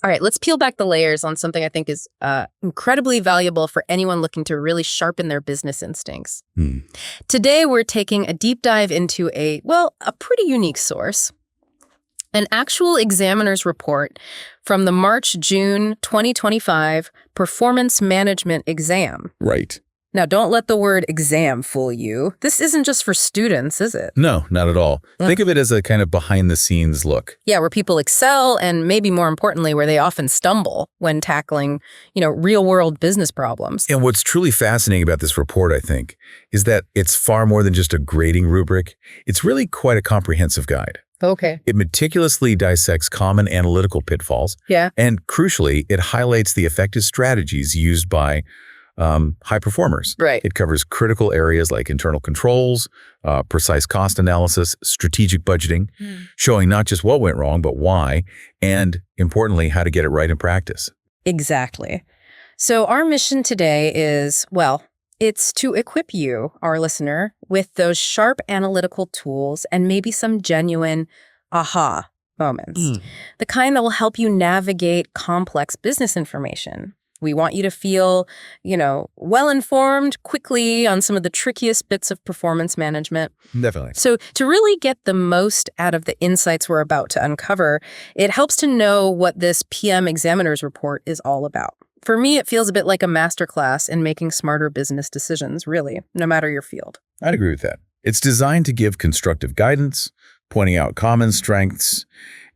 All right, let's peel back the layers on something I think is incredibly valuable for anyone looking to really sharpen their business instincts. Today, we're taking a deep dive into a pretty unique source, an actual examiner's report from the March-June 2025 Performance Management Exam. Right. Now, don't let the word exam fool you. This isn't just for students, is it? No, not at all. Think of it as a kind of behind-the-scenes look. Yeah, where people excel and maybe more importantly, where they often stumble when tackling, real-world business problems. And what's truly fascinating about this report, I think, is that it's far more than just a grading rubric. It's really quite a comprehensive guide. Okay. It meticulously dissects common analytical pitfalls. Yeah. And crucially, it highlights the effective strategies used by high performers. Right. It covers critical areas like internal controls, precise cost analysis, strategic budgeting, showing not just what went wrong, but why, and importantly, how to get it right in practice. Exactly. So our mission today is, it's to equip you, our listener, with those sharp analytical tools and maybe some genuine aha moments. The kind that will help you navigate complex business information. We want you to feel, well-informed quickly on some of the trickiest bits of performance management. Definitely. So to really get the most out of the insights we're about to uncover, it helps to know what this PM Examiner's Report is all about. For me, it feels a bit like a masterclass in making smarter business decisions, really, no matter your field. I'd agree with that. It's designed to give constructive guidance, pointing out common strengths,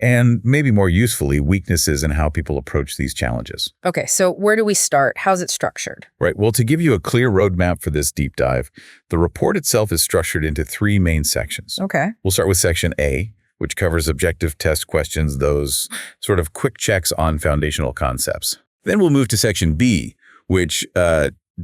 and maybe more usefully, weaknesses in how people approach these challenges. Okay, so where do we start? How's it structured? Right. Well, to give you a clear roadmap for this deep dive, the report itself is structured into 3 main sections. Okay. We'll start with section A, which covers objective test questions, those sort of quick checks on foundational concepts. Then we'll move to section B, which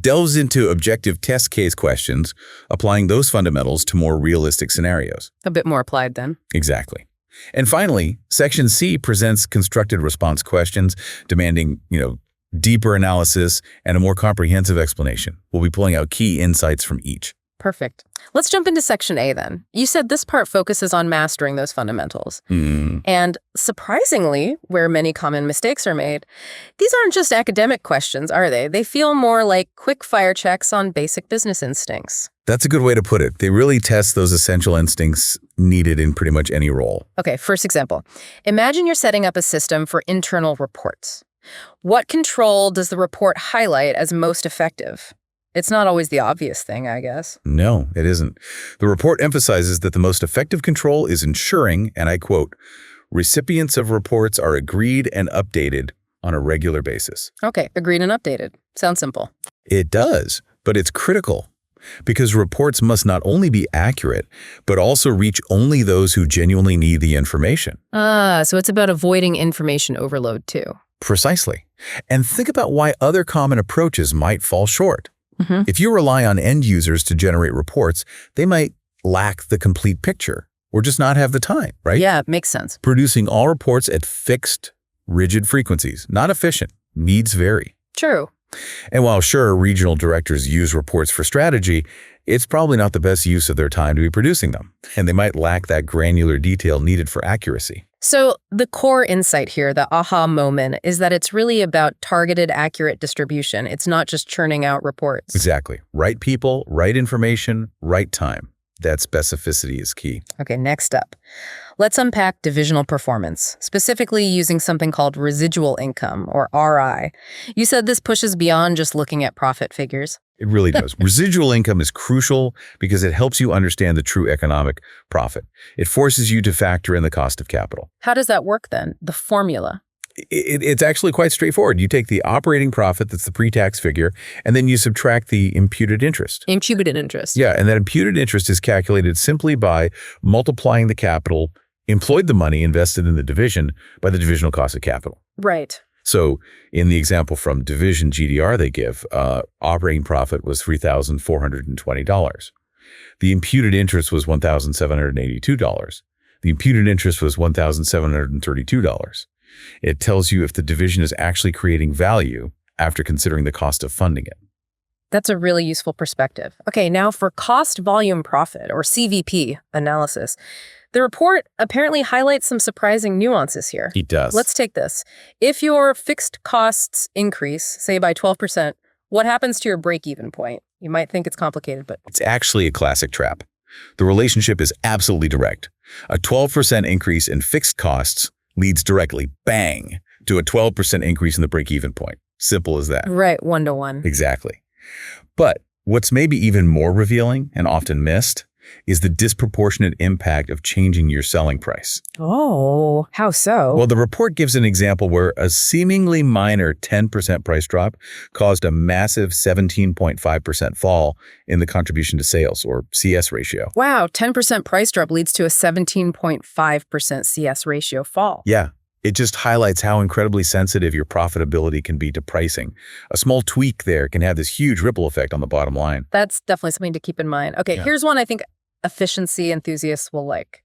delves into objective test case questions, applying those fundamentals to more realistic scenarios. A bit more applied then. Exactly. And finally, section C presents constructed response questions demanding, deeper analysis and a more comprehensive explanation. We'll be pulling out key insights from each. Perfect. Let's jump into section A then. You said this part focuses on mastering those fundamentals. And surprisingly, where many common mistakes are made, these aren't just academic questions, are they? They feel more like quick fire checks on basic business instincts. That's a good way to put it. They really test those essential instincts needed in pretty much any role. Okay, first example. Imagine you're setting up a system for internal reports. What control does the report highlight as most effective? It's not always the obvious thing, I guess. No, it isn't. The report emphasizes that the most effective control is ensuring, and I quote, recipients of reports are agreed and updated on a regular basis. Okay, agreed and updated. Sounds simple. It does, but it's critical. Because reports must not only be accurate, but also reach only those who genuinely need the information. So it's about avoiding information overload too. Precisely. And think about why other common approaches might fall short. If you rely on end users to generate reports, they might lack the complete picture or just not have the time, right? Yeah, it makes sense. Producing all reports at fixed, rigid frequencies, not efficient. Needs vary. True. And while sure, regional directors use reports for strategy, it's probably not the best use of their time to be producing them, and they might lack that granular detail needed for accuracy. So the core insight here, the aha moment, is that it's really about targeted, accurate distribution. It's not just churning out reports. Exactly. Right people, right information, right time. That specificity is key. Okay, next up. Let's unpack divisional performance, specifically using something called residual income, or RI. You said this pushes beyond just looking at profit figures. It really does. Residual income is crucial because it helps you understand the true economic profit. It forces you to factor in the cost of capital. How does that work then? The formula? It's actually quite straightforward. You take the operating profit, that's the pre-tax figure, and then you subtract the imputed interest. Imputed interest. Yeah, and that imputed interest is calculated simply by multiplying the capital, employed the money invested in the division by the divisional cost of capital. Right. So in the example from division GDR they give, operating profit was $3,420. The imputed interest was $1,782. The imputed interest was $1,732. It tells you if the division is actually creating value after considering the cost of funding it. That's a really useful perspective. Okay, now for cost volume profit, or CVP, analysis. The report apparently highlights some surprising nuances here. It does. Let's take this. If your fixed costs increase, say by 12%, what happens to your break-even point? You might think it's complicated, but It's actually a classic trap. The relationship is absolutely direct. A 12% increase in fixed costs leads directly, bang, to a 12% increase in the break-even point. Simple as that. right, 1-to-1. Exactly. But what's maybe even more revealing and often missed is the disproportionate impact of changing your selling price. Oh, how so? Well, the report gives an example where a seemingly minor 10% price drop caused a massive 17.5% fall in the contribution to sales, or CS ratio. Wow, 10% price drop leads to a 17.5% CS ratio fall. Yeah, it just highlights how incredibly sensitive your profitability can be to pricing. A small tweak there can have this huge ripple effect on the bottom line. That's definitely something to keep in mind. Okay, Yeah. here's one I think efficiency enthusiasts will like.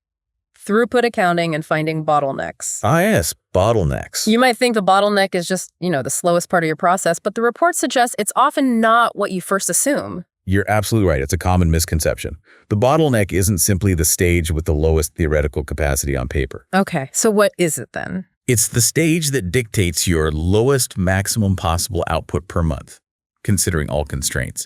Throughput accounting and finding bottlenecks. Ah, yes, bottlenecks. You might think the bottleneck is just, the slowest part of your process, but the report suggests it's often not what you first assume. You're absolutely right. It's a common misconception. The bottleneck isn't simply the stage with the lowest theoretical capacity on paper. Okay, so what is it then? It's the stage that dictates your lowest maximum possible output per month, considering all constraints.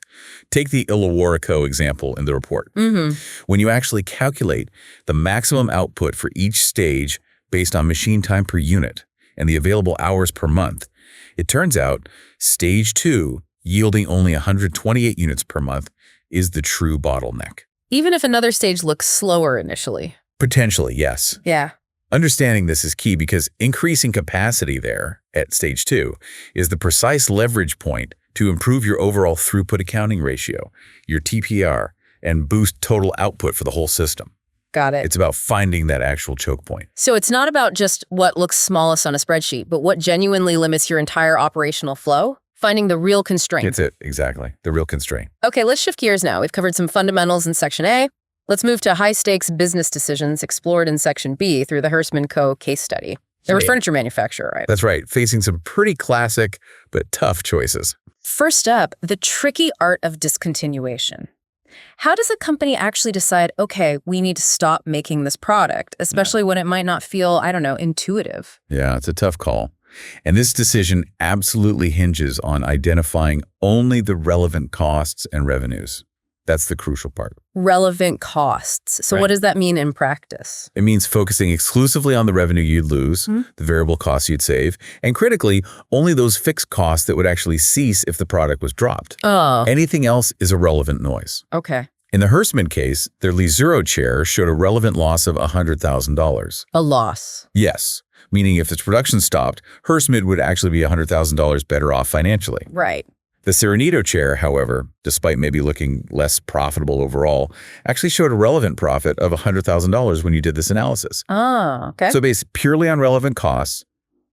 Take the Illawarra Co. example in the report. When you actually calculate the maximum output for each stage based on machine time per unit and the available hours per month, it turns out stage 2, yielding only 128 units per month, is the true bottleneck. Even if another stage looks slower initially. Potentially, yes. Yeah. Understanding this is key because increasing capacity there at stage 2 is the precise leverage point to improve your overall throughput accounting ratio, your TPR, and boost total output for the whole system. Got it. It's about finding that actual choke point. So it's not about just what looks smallest on a spreadsheet, but what genuinely limits your entire operational flow? Finding the real constraint. It's it, exactly. The real constraint. Okay, let's shift gears now. We've covered some fundamentals in Section A. Let's move to high-stakes business decisions explored in Section B through the Hersman Co. case study. They're a furniture manufacturer, right? That's right. Facing some pretty classic but tough choices. First up, the tricky art of discontinuation. How does a company actually decide, okay, we need to stop making this product, especially when it might not feel, intuitive? Yeah, it's a tough call. And this decision absolutely hinges on identifying only the relevant costs and revenues. That's the crucial part. Relevant costs. So Right. what does that mean in practice? It means focusing exclusively on the revenue you'd lose, the variable costs you'd save, and critically, only those fixed costs that would actually cease if the product was dropped. Oh, Anything else is irrelevant noise. okay. In the Hersman case, their Lizuro chair showed a relevant loss of $100,000. A loss. Yes, meaning if its production stopped, Hersman would actually be $100,000 better off financially. Right. The Serenito chair, however, despite maybe looking less profitable overall, actually showed a relevant profit of $100,000 when you did this analysis. Oh, okay. So based purely on relevant costs,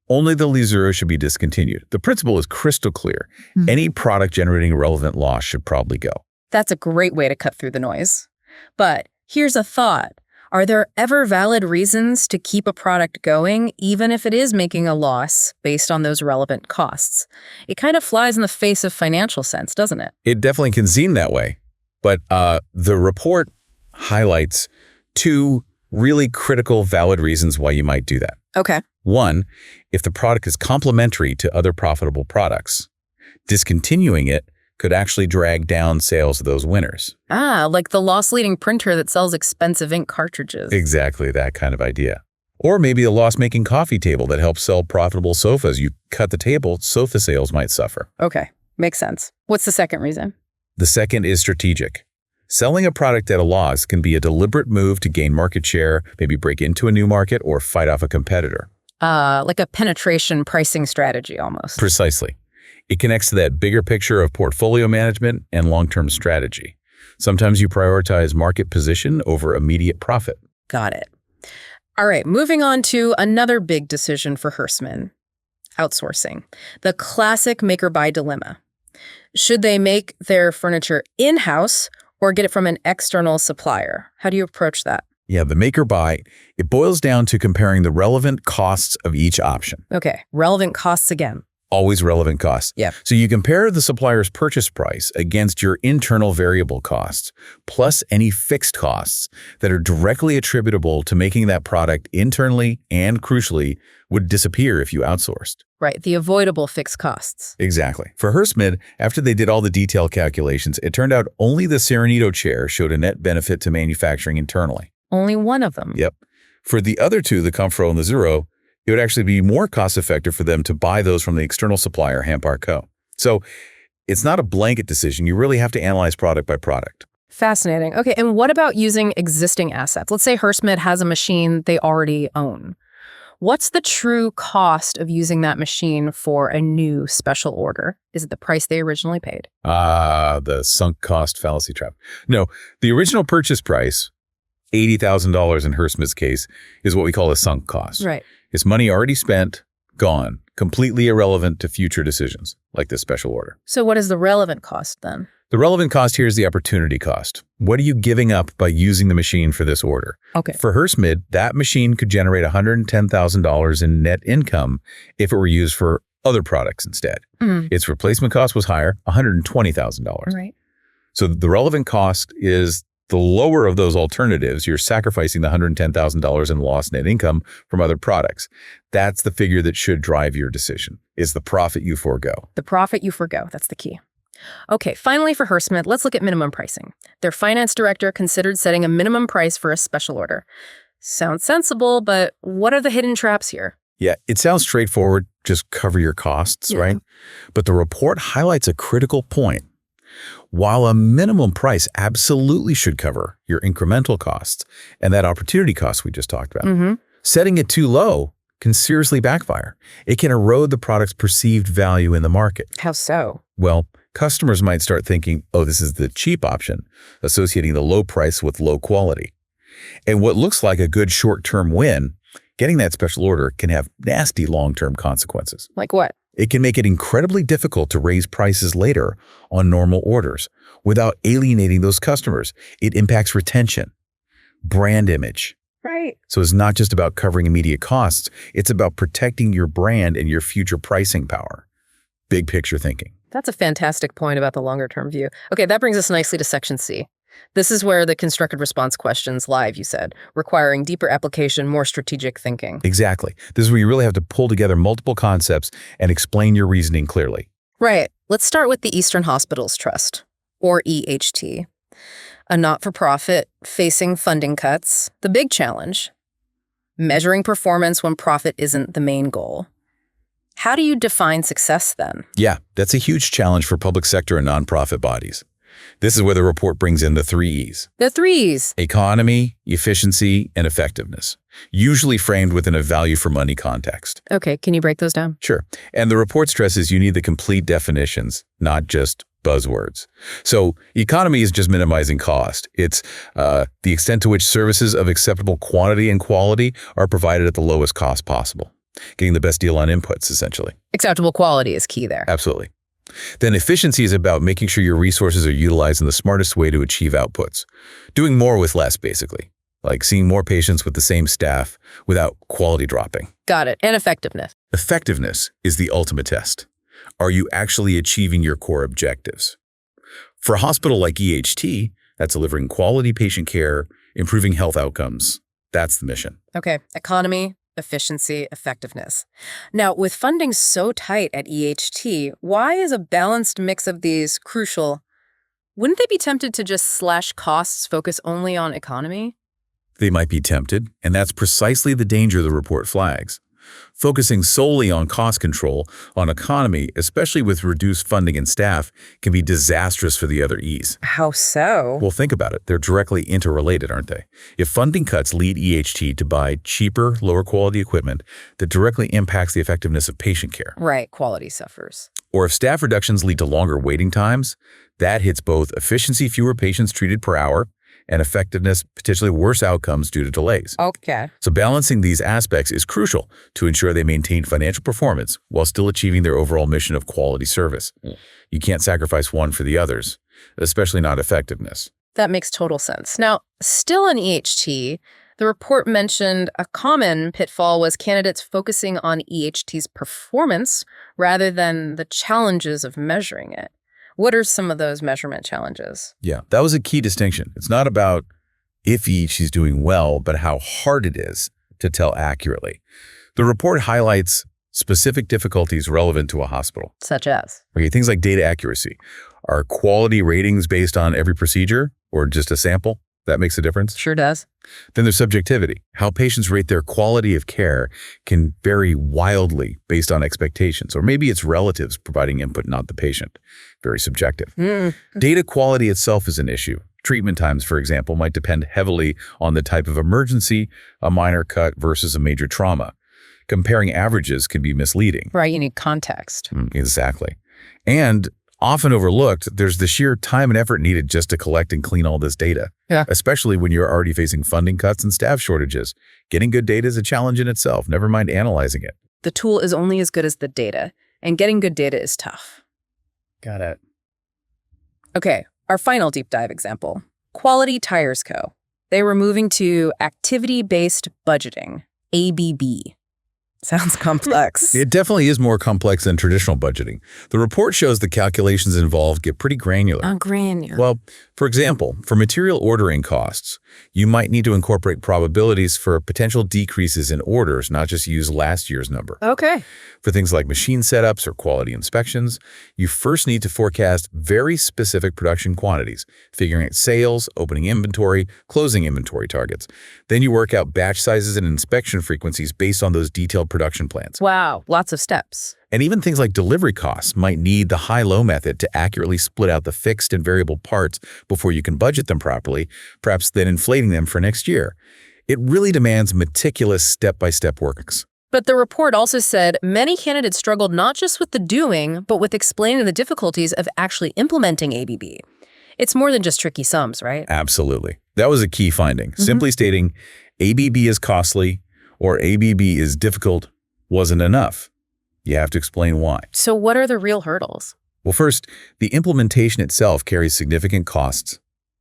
only the Lizuro should be discontinued. The principle is crystal clear. Any product generating a relevant loss should probably go. That's a great way to cut through the noise. But here's a thought. Are there ever valid reasons to keep a product going, even if it is making a loss based on those relevant costs? It kind of flies in the face of financial sense, doesn't it? It definitely can seem that way. But the report highlights two really critical, valid reasons why you might do that. Okay. One, if the product is complementary to other profitable products, discontinuing it could actually drag down sales of those winners. Ah, like the loss-leading printer that sells expensive ink cartridges. Exactly that kind of idea. Or maybe a loss-making coffee table that helps sell profitable sofas. You cut the table, sofa sales might suffer. Okay, makes sense. What's the second reason? The second is strategic. Selling a product at a loss can be a deliberate move to gain market share, maybe break into a new market, or fight off a competitor. Like a penetration pricing strategy almost. Precisely. It connects to that bigger picture of portfolio management and long-term strategy. Sometimes you prioritize market position over immediate profit. Got it. All right, moving on to another big decision for Hersman, outsourcing. The classic make-or-buy dilemma. Should they make their furniture in-house or get it from an external supplier? How do you approach that? Yeah, the make or buy, it boils down to comparing the relevant costs of each option. Okay, relevant costs again. Always relevant costs. Yeah. So you compare the supplier's purchase price against your internal variable costs, plus any fixed costs that are directly attributable to making that product internally and, crucially, would disappear if you outsourced. Right, the avoidable fixed costs. Exactly. For HRSMid, after they did all the detailed calculations, it turned out only the Serenito chair showed a net benefit to manufacturing internally. Only one of them. Yep. For the other two, the Comfro and the Zero, it would actually be more cost-effective for them to buy those from the external supplier, Hampar Co. So it's not a blanket decision. You really have to analyze product by product. Fascinating. Okay, and what about using existing assets? Let's say HRSMid has a machine they already own. What's the true cost of using that machine for a new special order? Is it the price they originally paid? The sunk cost fallacy trap. No, the original purchase price, $80,000 in HRSMid's case, is what we call a sunk cost. Right. It's money already spent, gone, completely irrelevant to future decisions, like this special order. So what is the relevant cost then? The relevant cost here is the opportunity cost. What are you giving up by using the machine for this order? Okay. For HRSMid, that machine could generate $110,000 in net income if it were used for other products instead. Its replacement cost was higher, $120,000. Right. So the relevant cost is the lower of those alternatives. You're sacrificing the $110,000 in lost net income from other products. That's the figure that should drive your decision, is the profit you forego. The profit you forgo, that's the key. Okay, finally for HRSMid, let's look at minimum pricing. Their finance director considered setting a minimum price for a special order. Sounds sensible, but what are the hidden traps here? Yeah, it sounds straightforward, just cover your costs, right? But the report highlights a critical point. While a minimum price absolutely should cover your incremental costs and that opportunity cost we just talked about, setting it too low can seriously backfire. It can erode the product's perceived value in the market. How so? Well, customers might start thinking, oh, this is the cheap option, associating the low price with low quality. And what looks like a good short-term win, getting that special order can have nasty long-term consequences. Like what? It can make it incredibly difficult to raise prices later on normal orders without alienating those customers. It impacts retention, brand image. Right. So it's not just about covering immediate costs. It's about protecting your brand and your future pricing power. Big picture thinking. That's a fantastic point about the longer-term view. Okay, that brings us nicely to Section C. This is where the constructed response questions live, you said, requiring deeper application, more strategic thinking. Exactly. This is where you really have to pull together multiple concepts and explain your reasoning clearly. Right. Let's start with the Eastern Hospitals Trust, or EHT. A not-for-profit facing funding cuts. The big challenge, measuring performance when profit isn't the main goal. How do you define success then? Yeah, that's a huge challenge for public sector and nonprofit bodies. This is where the report brings in the 3 E's. The 3 E's. Economy, efficiency, and effectiveness, usually framed within a value for money context. Okay, can you break those down? Sure. And the report stresses you need the complete definitions, not just buzzwords. So economy is just minimizing cost. It's the extent to which services of acceptable quantity and quality are provided at the lowest cost possible. Getting the best deal on inputs, essentially. Acceptable quality is key there. Absolutely. Then efficiency is about making sure your resources are utilized in the smartest way to achieve outputs. Doing more with less, basically. Like seeing more patients with the same staff without quality dropping. Got it. And effectiveness. Effectiveness is the ultimate test. Are you actually achieving your core objectives? For a hospital like EHT, that's delivering quality patient care, improving health outcomes. That's the mission. Okay. Economy, efficiency, effectiveness. Now, with funding so tight at EHT, why is a balanced mix of these crucial? Wouldn't they be tempted to just slash costs, focus only on economy? They might be tempted, and that's precisely the danger the report flags. Focusing solely on cost control, on economy, especially with reduced funding and staff, can be disastrous for the other E's. How so? Well, think about it. They're directly interrelated, aren't they? If funding cuts lead EHT to buy cheaper, lower quality equipment that directly impacts the effectiveness of patient care. Right, quality suffers. Or if staff reductions lead to longer waiting times, that hits both efficiency, fewer patients treated per hour, and effectiveness, potentially worse outcomes due to delays. Okay. So balancing these aspects is crucial to ensure they maintain financial performance while still achieving their overall mission of quality service. You can't sacrifice one for the others, especially not effectiveness. That makes total sense. Now, still on EHT, The report mentioned a common pitfall was candidates focusing on EHT's performance rather than the challenges of measuring it. What are some of those measurement challenges? Yeah, that was a key distinction. It's not about if EHT is doing well, but how hard it is to tell accurately. The report highlights specific difficulties relevant to a hospital. Such as? Okay, things like data accuracy. Are quality ratings based on every procedure or just a sample? That makes a difference. Sure does. Then there's subjectivity. How patients rate their quality of care can vary wildly based on expectations, or maybe it's relatives providing input, not the patient. Very subjective. Data quality itself is an issue. Treatment times, for example, might depend heavily on the type of emergency, a minor cut versus a major trauma. Comparing averages can be misleading. Right, you need context. Exactly. And often overlooked, there's the sheer time and effort needed just to collect and clean all this data, especially when you're already facing funding cuts and staff shortages. Getting good data is a challenge in itself, never mind analyzing it. The tool is only as good as the data, and getting good data is tough. Got it. Okay, our final deep dive example. Quality Tires Co. They were moving to activity-based budgeting, ABB. Sounds complex. It definitely is more complex than traditional budgeting. The report shows the calculations involved get pretty granular. Oh, granular. Well, for example, for material ordering costs, you might need to incorporate probabilities for potential decreases in orders, not just use last year's number. Okay. For things like machine setups or quality inspections, you first need to forecast very specific production quantities, figuring out sales, opening inventory, closing inventory targets. Then you work out batch sizes and inspection frequencies based on those detailed production plans. Wow, lots of steps. And even things like delivery costs might need the high-low method to accurately split out the fixed and variable parts before you can budget them properly, perhaps then inflating them for next year. It really demands meticulous step-by-step works. But the report also said many candidates struggled not just with the doing, but with explaining the difficulties of actually implementing ABB. It's more than just tricky sums, right? Absolutely. That was a key finding. Simply stating ABB is costly or ABB is difficult wasn't enough. You have to explain why. So what are the real hurdles? Well, first, the implementation itself carries significant costs.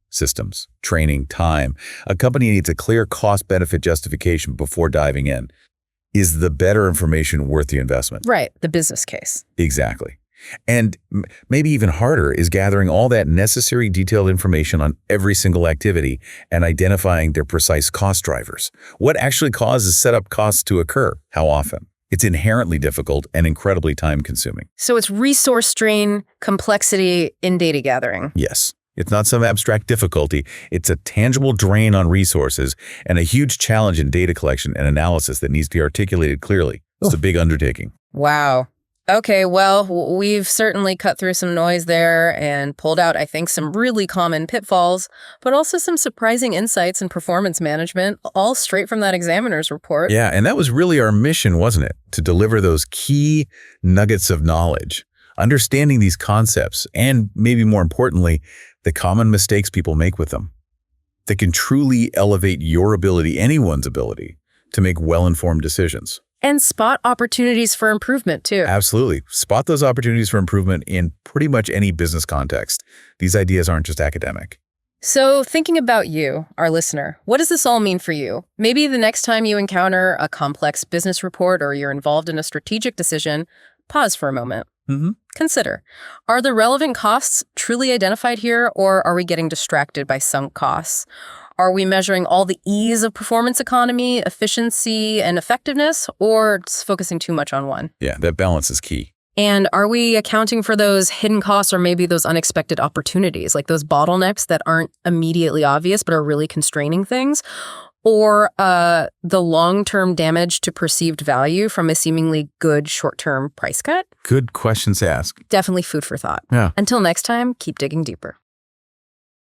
Systems, training, time. A company needs a clear cost-benefit justification before diving in. Is the better information worth the investment? Right, the business case. Exactly. And maybe even harder is gathering all that necessary detailed information on every single activity and identifying their precise cost drivers. What actually causes setup costs to occur? How often? It's inherently difficult and incredibly time-consuming. So it's resource strain, complexity in data gathering. Yes. It's not some abstract difficulty. It's a tangible drain on resources and a huge challenge in data collection and analysis that needs to be articulated clearly. It's a big undertaking. Wow. Okay, well, we've certainly cut through some noise there and pulled out, I think, some really common pitfalls, but also some surprising insights in performance management, all straight from that examiner's report. Yeah, and that was really our mission, wasn't it? To deliver those key nuggets of knowledge, understanding these concepts, and maybe more importantly, the common mistakes people make with them that can truly elevate your ability, anyone's ability, to make well-informed decisions. And spot opportunities for improvement, too. Absolutely. Spot those opportunities for improvement in pretty much any business context. These ideas aren't just academic. So thinking about you, our listener, what does this all mean for you? Maybe the next time you encounter a complex business report or you're involved in a strategic decision, pause for a moment. Consider, are the relevant costs truly identified here, or are we getting distracted by sunk costs? Are we measuring all the ease of performance economy, efficiency, and effectiveness, or just focusing too much on one? Yeah, that balance is key. And are we accounting for those hidden costs or maybe those unexpected opportunities, like those bottlenecks that aren't immediately obvious but are really constraining things? Or the long-term damage to perceived value from a seemingly good short-term price cut? Good questions to ask. Definitely food for thought. Yeah. Until next time, keep digging deeper.